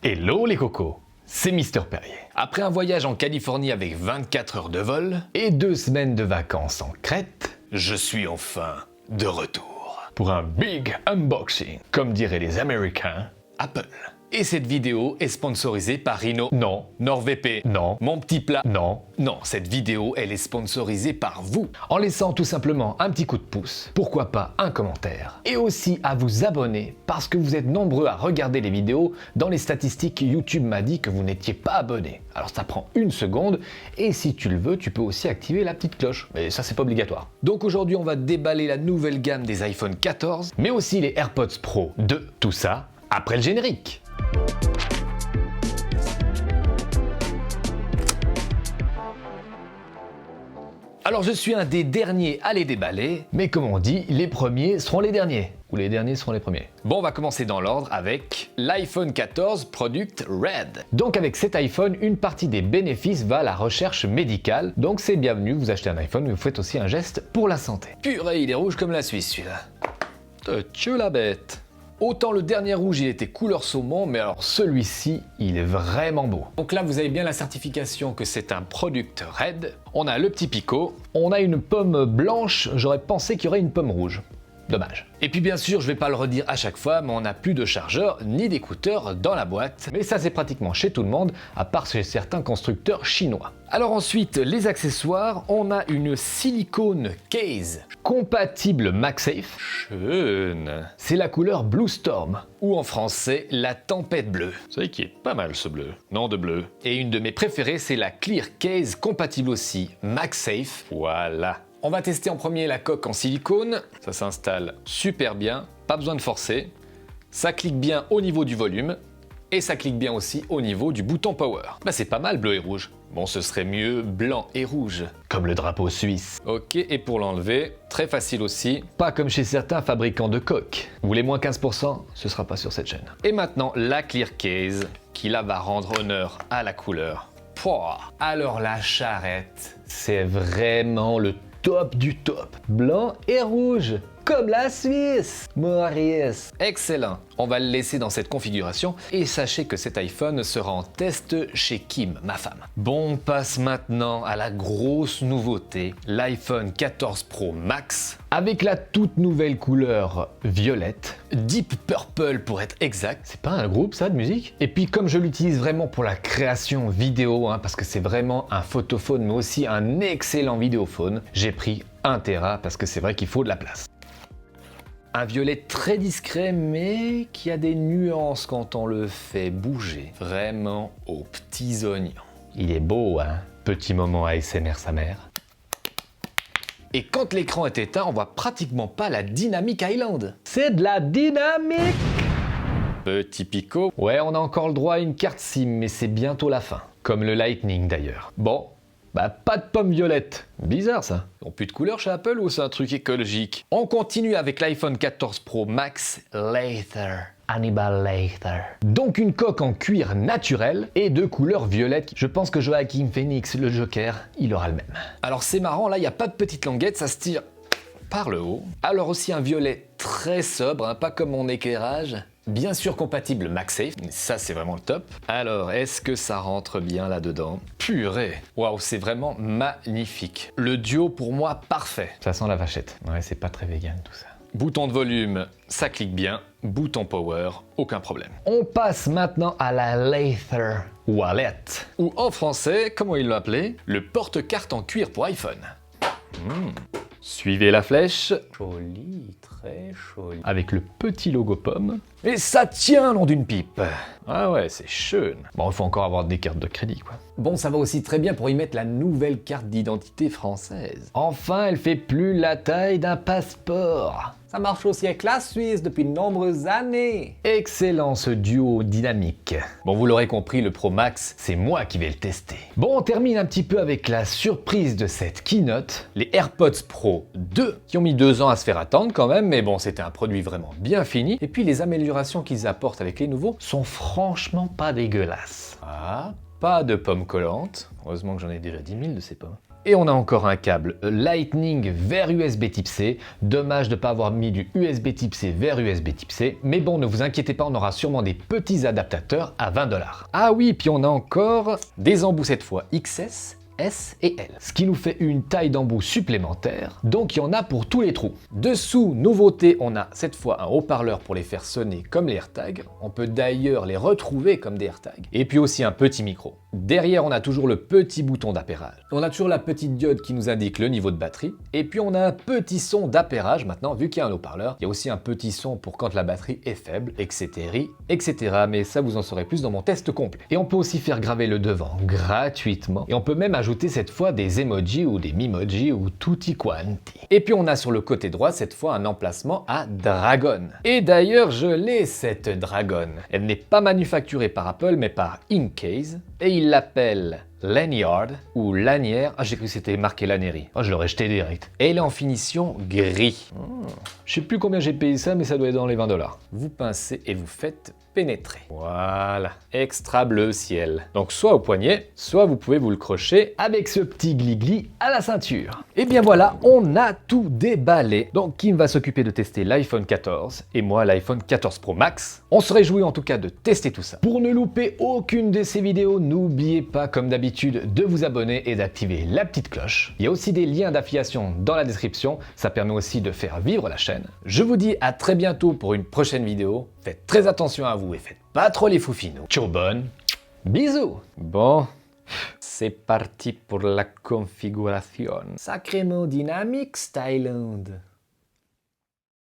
Hello les cocos, c'est Mister Perrier. Après un voyage en Californie avec 24 heures de vol et 2 semaines de vacances en Crète, je suis enfin de retour pour un big unboxing, comme diraient les Américains, Apple. Et cette vidéo est sponsorisée par Rhino. Non. NordVPN. Non. Mon Petit Plat. Non. Non, cette vidéo, elle est sponsorisée par vous. En laissant tout simplement un petit coup de pouce, pourquoi pas un commentaire. Et aussi à vous abonner, parce que vous êtes nombreux à regarder les vidéos. Dans les statistiques, YouTube m'a dit que vous n'étiez pas abonné. Alors ça prend 1 seconde, et si tu le veux, tu peux aussi activer la petite cloche. Mais ça, c'est pas obligatoire. Donc aujourd'hui, on va déballer la nouvelle gamme des iPhone 14, mais aussi les AirPods Pro 2. Tout ça après le générique. Alors je suis un des derniers à les déballer, mais comme on dit, les premiers seront les derniers. Ou les derniers seront les premiers. Bon, on va commencer dans l'ordre avec l'iPhone 14 Product Red. Donc avec cet iPhone, une partie des bénéfices va à la recherche médicale. Donc c'est bienvenu, vous achetez un iPhone, mais vous faites aussi un geste pour la santé. Purée, il est rouge comme la Suisse celui-là. Te la bête. Autant le dernier rouge il était couleur saumon, mais alors celui-ci il est vraiment beau. Donc là vous avez bien la certification que c'est un Product Red. On a le petit picot, on a une pomme blanche, j'aurais pensé qu'il y aurait une pomme rouge. Dommage. Et puis bien sûr, je vais pas le redire à chaque fois, mais on n'a plus de chargeur ni d'écouteurs dans la boîte. Mais ça c'est pratiquement chez tout le monde, à part chez certains constructeurs chinois. Alors ensuite, les accessoires, on a une silicone case compatible MagSafe. Schön. C'est la couleur Blue Storm, ou en français, la tempête bleue. C'est vrai qu'il est pas mal ce bleu. Non de bleu. Et une de mes préférées, c'est la Clear Case compatible aussi MagSafe. Voilà. On va tester en premier la coque en silicone, ça s'installe super bien, pas besoin de forcer, ça clique bien au niveau du volume, et ça clique bien aussi au niveau du bouton power. Bah c'est pas mal bleu et rouge. Bon, ce serait mieux blanc et rouge. Comme le drapeau suisse. Ok, et pour l'enlever, très facile aussi. Pas comme chez certains fabricants de coques. Vous voulez moins 15%? Ce sera pas sur cette chaîne. Et maintenant, la Clear Case, qui là va rendre honneur à la couleur. Pouah. Alors la charrette, c'est vraiment le top du top. Blanc et rouge, comme la Suisse. Maurice. Excellent. On va le laisser dans cette configuration et sachez que cet iPhone sera en test chez Kim, ma femme. Bon, on passe maintenant à la grosse nouveauté, l'iPhone 14 Pro Max, avec la toute nouvelle couleur violette, Deep Purple pour être exact. C'est pas un groupe ça de musique? Et puis comme je l'utilise vraiment pour la création vidéo, parce que c'est vraiment un photophone mais aussi un excellent vidéophone, j'ai pris 1 Tera parce que c'est vrai qu'il faut de la place. Un violet très discret, mais qui a des nuances quand on le fait bouger. Vraiment aux petits oignons. Il est beau, hein? Petit moment ASMR sa mère. Et quand l'écran est éteint, on voit pratiquement pas la Dynamic Island. C'est de la dynamique! Petit picot. Ouais, on a encore le droit à une carte SIM, mais c'est bientôt la fin. Comme le Lightning d'ailleurs. Bon. Bah pas de pomme violette. Bizarre ça. Ils ont plus de couleur chez Apple ou c'est un truc écologique? On continue avec l'iPhone 14 Pro Max Leather. Hannibal Leather. Donc une coque en cuir naturel et de couleur violette. Je pense que Joaquin Phoenix, le Joker, il aura le même. Alors c'est marrant, là il n'y a pas de petite languette, ça se tire par le haut. Alors aussi un violet très sobre, pas comme mon éclairage. Bien sûr compatible MagSafe, ça c'est vraiment le top. Alors, est-ce que ça rentre bien là-dedans? Purée! Waouh, c'est vraiment magnifique. Le duo pour moi parfait. Ça sent la vachette. Ouais, c'est pas très vegan tout ça. Bouton de volume, ça clique bien. Bouton power, aucun problème. On passe maintenant à la Leather Wallet. Ou en français, comment il l'a appelé? Le porte-carte en cuir pour iPhone. Suivez la flèche. Joli, très joli. Avec le petit logo pomme. Et ça tient long d'une pipe. Ah ouais, c'est schön. Bon, il faut encore avoir des cartes de crédit, quoi. Bon, ça va aussi très bien pour y mettre la nouvelle carte d'identité française. Enfin, elle fait plus la taille d'un passeport. Ça marche aussi avec la Suisse depuis de nombreuses années. Excellent ce duo dynamique. Bon, vous l'aurez compris, le Pro Max, c'est moi qui vais le tester. Bon, on termine un petit peu avec la surprise de cette keynote, les AirPods Pro 2, qui ont mis 2 ans à se faire attendre quand même, mais bon, c'était un produit vraiment bien fini. Et puis les améliorations qu'ils apportent avec les nouveaux sont franchement pas dégueulasses. Ah, pas de pommes collantes. Heureusement que j'en ai déjà 10 000 de ces pommes. Et on a encore un câble Lightning vers USB Type C. Dommage de ne pas avoir mis du USB Type C vers USB Type C. Mais bon, ne vous inquiétez pas, on aura sûrement des petits adaptateurs à 20 $. Ah oui, puis on a encore des embouts cette fois XS, S et L, ce qui nous fait une taille d'embout supplémentaire, donc il y en a pour tous les trous. Dessous, nouveauté, on a cette fois un haut-parleur pour les faire sonner comme les AirTags, on peut d'ailleurs les retrouver comme des AirTags, et puis aussi un petit micro. Derrière, on a toujours le petit bouton d'appairage. On a toujours la petite diode qui nous indique le niveau de batterie, et puis on a un petit son d'appairage maintenant, vu qu'il y a un haut-parleur, il y a aussi un petit son pour quand la batterie est faible, etc., etc., mais ça vous en saurez plus dans mon test complet. Et on peut aussi faire graver le devant gratuitement, et on peut même ajouter cette fois des emojis ou des mimojis ou tutti quanti. Et puis on a sur le côté droit cette fois un emplacement à Dragon. Et d'ailleurs je l'ai cette Dragon. Elle n'est pas manufacturée par Apple mais par Incase et il l'appelle Lanyard ou lanière. Ah, j'ai cru que c'était marqué Lanerie. Oh, je l'aurais jeté direct. Et elle est en finition gris. Je sais plus combien j'ai payé ça, mais ça doit être dans les 20 $. Vous pincez et vous faites pénétrer. Voilà, extra bleu ciel. Donc soit au poignet, soit vous pouvez vous le crocher avec ce petit glis-glis à la ceinture. Et bien voilà, on a tout déballé. Donc Kim va s'occuper de tester l'iPhone 14 et moi l'iPhone 14 Pro Max. On se réjouit en tout cas de tester tout ça. Pour ne louper aucune de ces vidéos, n'oubliez pas comme d'habitude de vous abonner et d'activer la petite cloche. Il y a aussi des liens d'affiliation dans la description, ça permet aussi de faire vivre la chaîne. Je vous dis à très bientôt pour une prochaine vidéo. Faites très attention à vous et faites pas trop les foufinous. Ciao bonne, bisous. Bon, c'est parti pour la configuration. Sacrément dynamique, Styland.